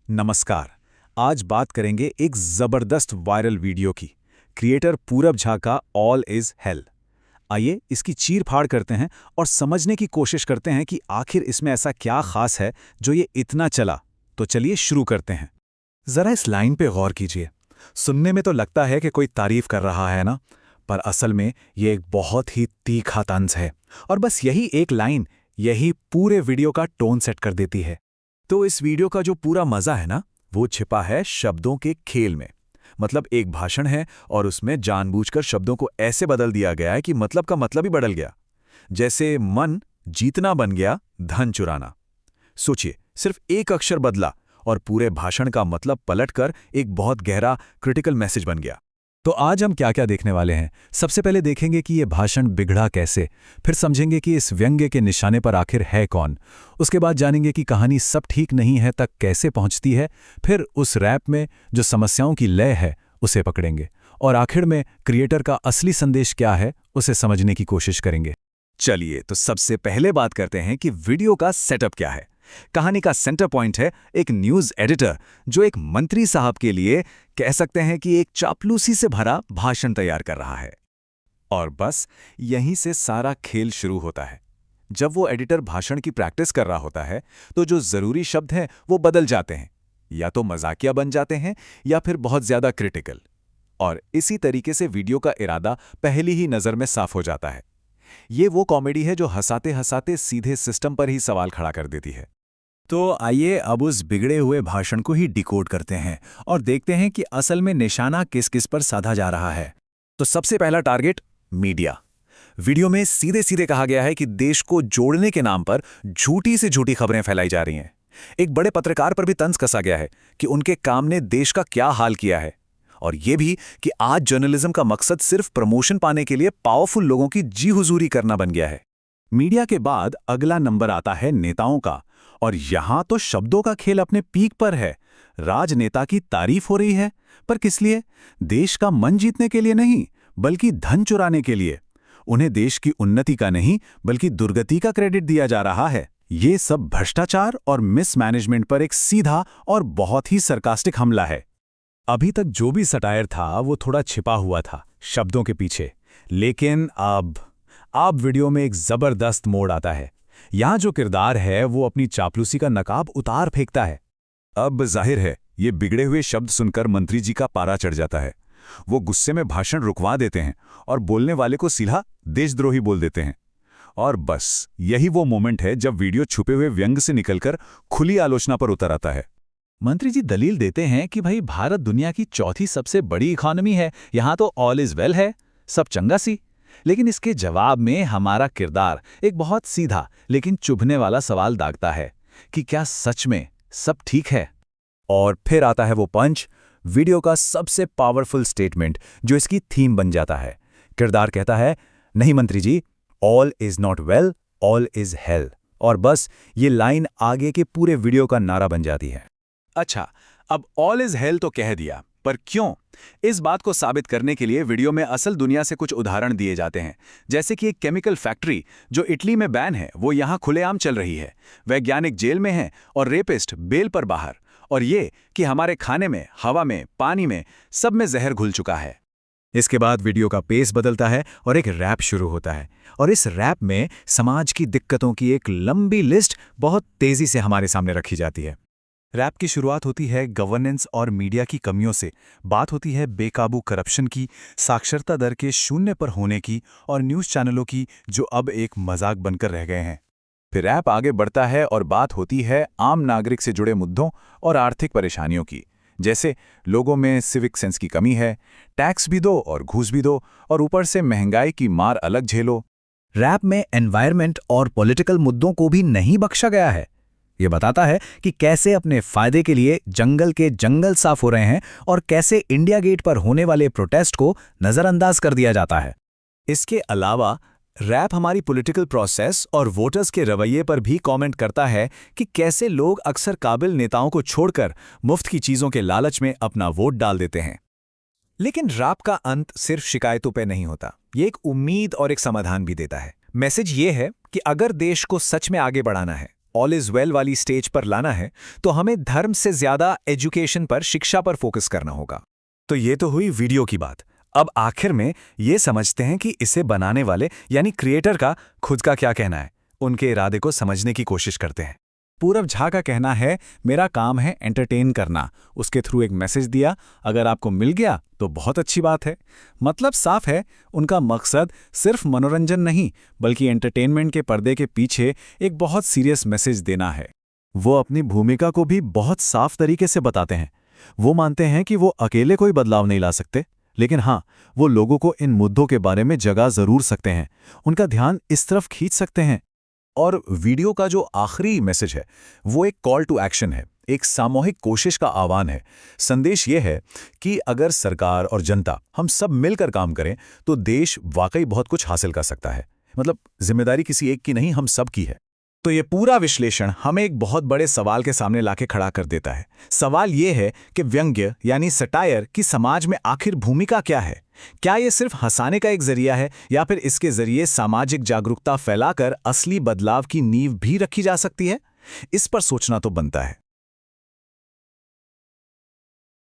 नमस्कार। आज बात करेंगे एक जबरदस्त वायरल वीडियो की। क्रिएटर पूरब झा का ऑल इज हेल। आइए इसकी चीर फाड़ करते हैं और समझने की कोशिश करते हैं कि आखिर इसमें ऐसा क्या खास है जो ये इतना चला। तो चलिए शुरू करते हैं। जरा इस लाइन पे गौर कीजिए। सुनने में तो लगता है कि कोई तारीफ कर रहा है ना, पर असल में ये एक बहुत ही तीखा तंज है और बस यही एक लाइन यही पूरे वीडियो का टोन सेट कर देती है। तो इस वीडियो का जो पूरा मजा है ना, वो छिपा है शब्दों के खेल में। मतलब एक भाषण है और उसमें जानबूझकर शब्दों को ऐसे बदल दिया गया है कि मतलब का मतलब ही बदल गया। जैसे मन जीतना बन गया धन चुराना। सोचिए, सिर्फ एक अक्षर बदला और पूरे भाषण का मतलब पलटकर एक बहुत गहरा क्रिटिकल मैसेज बन गया। तो आज हम क्या क्या देखने वाले हैं। सबसे पहले देखेंगे कि ये भाषण बिगड़ा कैसे, फिर समझेंगे कि इस व्यंग्य के निशाने पर आखिर है कौन। उसके बाद जानेंगे कि कहानी सब ठीक नहीं है तक कैसे पहुंचती है। फिर उस रैप में जो समस्याओं की लय है उसे पकड़ेंगे और आखिर में क्रिएटर का असली संदेश क्या है उसे समझने की कोशिश करेंगे। चलिए, तो सबसे पहले बात करते हैं कि वीडियो का सेटअप क्या है। कहानी का सेंटर पॉइंट है एक न्यूज एडिटर जो एक मंत्री साहब के लिए कह सकते हैं कि एक चापलूसी से भरा भाषण तैयार कर रहा है। और बस यहीं से सारा खेल शुरू होता है। जब वो एडिटर भाषण की प्रैक्टिस कर रहा होता है तो जो जरूरी शब्द हैं वो बदल जाते हैं, या तो मजाकिया बन जाते हैं या फिर बहुत ज्यादा क्रिटिकल। और इसी तरीके से वीडियो का इरादा पहली ही नजर में साफ हो जाता है। ये वो कॉमेडी है जो हंसाते हंसाते सीधे सिस्टम पर ही सवाल खड़ा कर देती है। तो आइए अब उस बिगड़े हुए भाषण को ही डिकोड करते हैं और देखते हैं कि असल में निशाना किस किस पर साधा जा रहा है। तो सबसे पहला टारगेट मीडिया। वीडियो में सीधे सीधे कहा गया है कि देश को जोड़ने के नाम पर झूठी से झूठी खबरें फैलाई जा रही हैं। एक बड़े पत्रकार पर भी तंज कसा गया है कि उनके काम ने देश का क्या हाल किया है, और यह भी कि आज जर्नलिज्म का मकसद सिर्फ प्रमोशन पाने के लिए पावरफुल लोगों की जी हुजूरी करना बन गया है। मीडिया के बाद अगला नंबर आता है नेताओं का, और यहां तो शब्दों का खेल अपने पीक पर है। राजनेता की तारीफ हो रही है, पर किस लिए? देश का मन जीतने के लिए नहीं, बल्कि धन चुराने के लिए। उन्हें देश की उन्नति का नहीं बल्कि दुर्गति का क्रेडिट दिया जा रहा है। ये सब भ्रष्टाचार और मिसमैनेजमेंट पर एक सीधा और बहुत ही सरकास्टिक हमला है। अभी तक जो भी सटायर था वो थोड़ा छिपा हुआ था शब्दों के पीछे, लेकिन अब वीडियो में एक जबरदस्त मोड़ आता है। यहां जो किरदार है वो अपनी चापलूसी का नकाब उतार फेंकता है। अब जाहिर है ये बिगड़े हुए शब्द सुनकर मंत्री जी का पारा चढ़ जाता है। वो गुस्से में भाषण रुकवा देते हैं और बोलने वाले को सीधा देशद्रोही बोल देते हैं। और बस यही वो मोमेंट है जब वीडियो छुपे हुए व्यंग से निकलकर खुली आलोचना पर उतर आता है। मंत्री जी दलील देते हैं कि भाई भारत दुनिया की चौथी सबसे बड़ी इकोनॉमी है, यहां तो ऑल इज वेल है, सब चंगा सी। लेकिन इसके जवाब में हमारा किरदार एक बहुत सीधा लेकिन चुभने वाला सवाल दागता है कि क्या सच में सब ठीक है? और फिर आता है वो पंच, वीडियो का सबसे पावरफुल स्टेटमेंट जो इसकी थीम बन जाता है। किरदार कहता है, नहीं मंत्री जी, all is not well, all is hell. और बस ये लाइन आगे के पूरे वीडियो का नारा बन जाती है। अच्छा, अब ऑल इज हेल तो कह दिया, पर क्यों? इस बात को साबित करने के लिए वीडियो में असल दुनिया से कुछ उदाहरण दिए जाते हैं। जैसे कि एक केमिकल फैक्ट्री जो इटली में बैन है वो यहाँ खुलेआम चल रही है। वैज्ञानिक जेल में हैं और रेपिस्ट बेल पर बाहर। और ये कि हमारे खाने में, हवा में, पानी में, सब में जहर घुल चुका है। इसके बाद वीडियो का पेस बदलता है और एक रैप शुरू होता है। और इस रैप में समाज की दिक्कतों की एक लंबी लिस्ट बहुत तेजी से हमारे सामने रखी जाती है। रैप की शुरुआत होती है गवर्नेंस और मीडिया की कमियों से। बात होती है बेकाबू करप्शन की, साक्षरता दर के शून्य पर होने की और न्यूज़ चैनलों की जो अब एक मजाक बनकर रह गए हैं। फिर रैप आगे बढ़ता है और बात होती है आम नागरिक से जुड़े मुद्दों और आर्थिक परेशानियों की, जैसे लोगों में सिविक सेंस की कमी है, टैक्स भी दो और घूस भी दो और ऊपर से महंगाई की मार अलग झेलो। रैप में एनवायरनमेंट और पॉलिटिकल मुद्दों को भी नहीं बख्शा गया है। ये बताता है कि कैसे अपने फायदे के लिए जंगल के जंगल साफ हो रहे हैं और कैसे इंडिया गेट पर होने वाले प्रोटेस्ट को नजरअंदाज कर दिया जाता है। इसके अलावा रैप हमारी पॉलिटिकल प्रोसेस और वोटर्स के रवैये पर भी कमेंट करता है कि कैसे लोग अक्सर काबिल नेताओं को छोड़कर मुफ्त की चीजों के लालच में अपना वोट डाल देते हैं। लेकिन रैप का अंत सिर्फ शिकायतों पे नहीं होता, ये एक उम्मीद और एक समाधान भी देता है। मैसेज ये है कि अगर देश को सच में आगे बढ़ाना है ऑल इज वेल वाली स्टेज पर लाना है तो हमें धर्म से ज्यादा एजुकेशन पर, शिक्षा पर फोकस करना होगा। तो ये तो हुई वीडियो की बात। अब आखिर में ये समझते हैं कि इसे बनाने वाले यानी क्रिएटर का खुद का क्या कहना है। उनके इरादे को समझने की कोशिश करते हैं। पूरब झा का कहना है, मेरा काम है एंटरटेन करना, उसके थ्रू एक मैसेज दिया, अगर आपको मिल गया तो बहुत अच्छी बात है। मतलब साफ है, उनका मकसद सिर्फ मनोरंजन नहीं बल्कि एंटरटेनमेंट के पर्दे के पीछे एक बहुत सीरियस मैसेज देना है। वो अपनी भूमिका को भी बहुत साफ तरीके से बताते हैं। वो मानते हैं कि वो अकेले कोई बदलाव नहीं ला सकते, लेकिन हाँ, वो लोगों को इन मुद्दों के बारे में जगा जरूर सकते हैं, उनका ध्यान इस तरफ खींच सकते हैं। और वीडियो का जो आखिरी मैसेज है वो एक कॉल टू एक्शन है, एक सामूहिक कोशिश का आह्वान है। संदेश ये है कि अगर सरकार और जनता हम सब मिलकर काम करें तो देश वाकई बहुत कुछ हासिल कर सकता है। मतलब जिम्मेदारी किसी एक की नहीं, हम सब की है। तो ये पूरा विश्लेषण हमें एक बहुत बड़े सवाल के सामने लाके खड़ा कर देता है। सवाल ये है कि व्यंग्य यानी सटायर की समाज में आखिर भूमिका क्या है? क्या ये सिर्फ हंसाने का एक जरिया है या फिर इसके जरिए सामाजिक जागरूकता फैलाकर असली बदलाव की नींव भी रखी जा सकती है? इस पर सोचना तो बनता है।